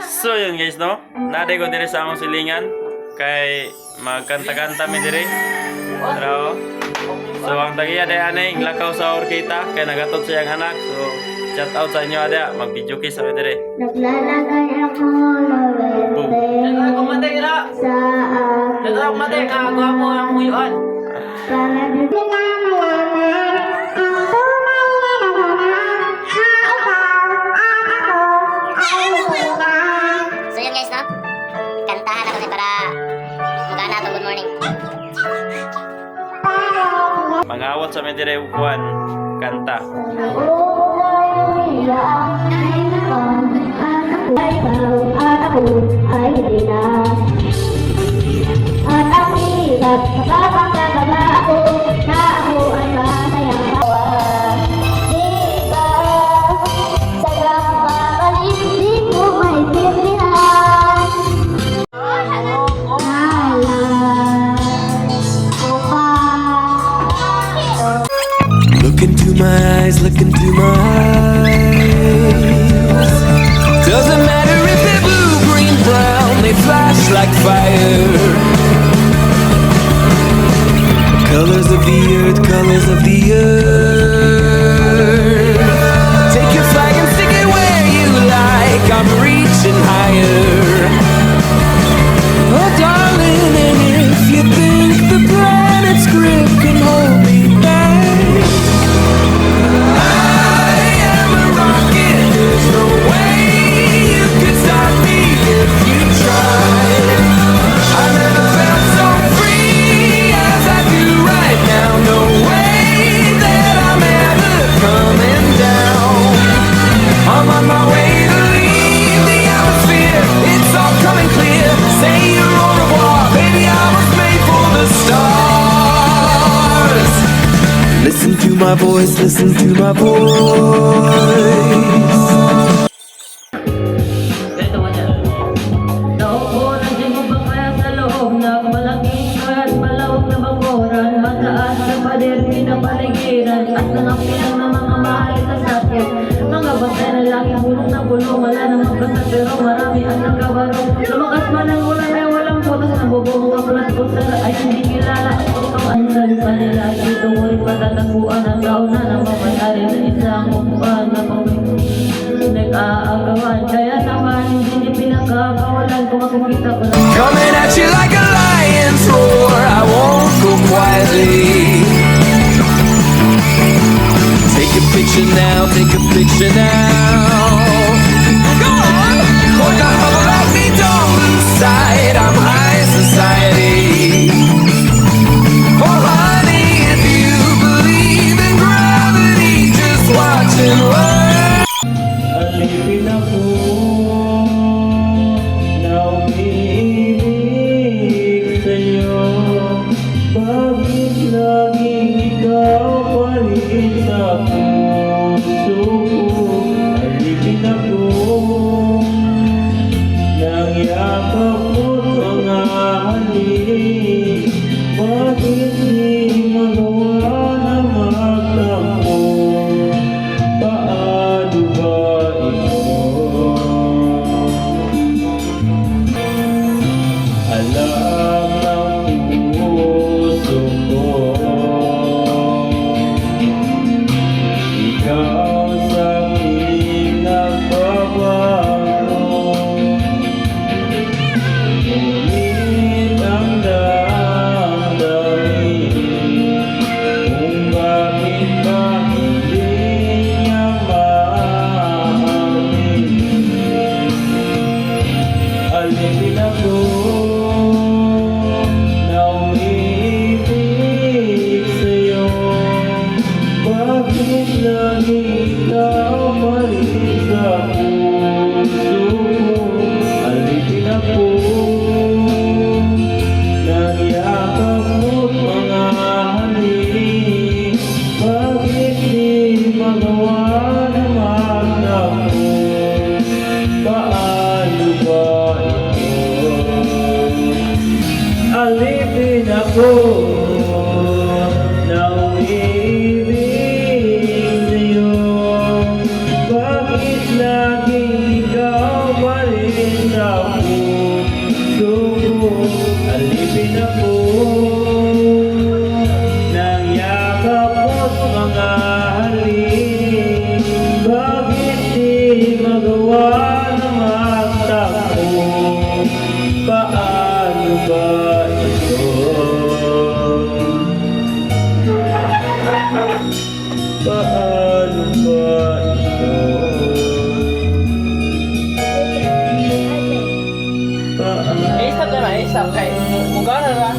So yun guys no, naday ko dire sa among silingan kay magkanta-kanta mi dire. Pero so ang tagiya day anay lakaw sa orkita kay nagatot siyang anak. So shout out sa inyo ada, mag-video kiss kami dire. Naglalagay ako Naglalagay ko matay na. sa Naglalagay ko matay, kagwa mo ang muyuan. para di na malaman ang tunay na nagmamahal na ikaw at ako ay tunay. So yun guys, no? Kantahan ako kasi para magana to good morning. Mangawat sa mi dire upuan kanta. At ako ay hindi na. At ang hirap kapagkababa ako na ako ay masayang bawa. Di ba sadyang makalit, di ko maintindihan. Alam ko pa. Look into my eyes, look into my eyes. Doesn't matter if they're blue, green, brown, they flash like fire. Colors of the earth, colors of the earth. Take your flag and stick it where you like, I'm reaching higher. Oh darling, and if you think the planet's grip can hold me back, I am a rocket, there's no way you can stop me if you tried. I never felt so free as I do right now. No way that I'm ever coming down. I'm on my way to leave the atmosphere, it's all coming clear. Say your au revoir, baby, I was made for the stars. Listen to my voice, listen to my voice. Ganito mo dyan. Naupo na dyan mo ba kaya sa loob ng malaking at malawak na bakuran, mataas na pader, pinapaligiran at nangapilang ng mga mahal sa sakit. Mga batay na laging bulong na bulong, wala na magkasal pero marami ang nagkabarong. Lumakas man ang ulan ay walang putas, nabubong ang plat-putas ay hindi kilala. Ang andal pa nila dito mo rin patatapuan ang daon na namamatari na isang upuan na pawin. Nag-aagawan, kaya naman hindi pinagkakawalan kung makikita ko lang. Coming at you like a lion's roar, I won't go quietly. Take a picture now, take a picture now. Go on! Hold on, bubble like me, don't lose sight, I'm high society. Oh honey, if you believe in gravity, just watch and learn. Alipin ako na umiibig sa'yo. Bakit laging ikaw pa rin sa puso ko? Alipin ako nang yakap mo't mga halik. Bakit di magawa na magtampo? Paano ba ito? Alam ng puso ko, ikaw sa aking nagbabago. Ngunit ang damdamin kung bakit ba hindi niya maamin. Alipin ako na umiibig sa'yo. Bakit lagi ikaw pa rin sa puso ko? Alipin ako nang yakap mo't mga halik. Bakit di magawa na magtampo? Paano ba ito? Alipin ako na umiibig sa'yo. Bakit laging ikaw pa rin ako ng yakap mo't mga halik. Bakit di magawa na magtakbo? Paano ba ito? Paano ba ito? Eh, stop na lang. Eh, stop. Kaya, mukha na lang.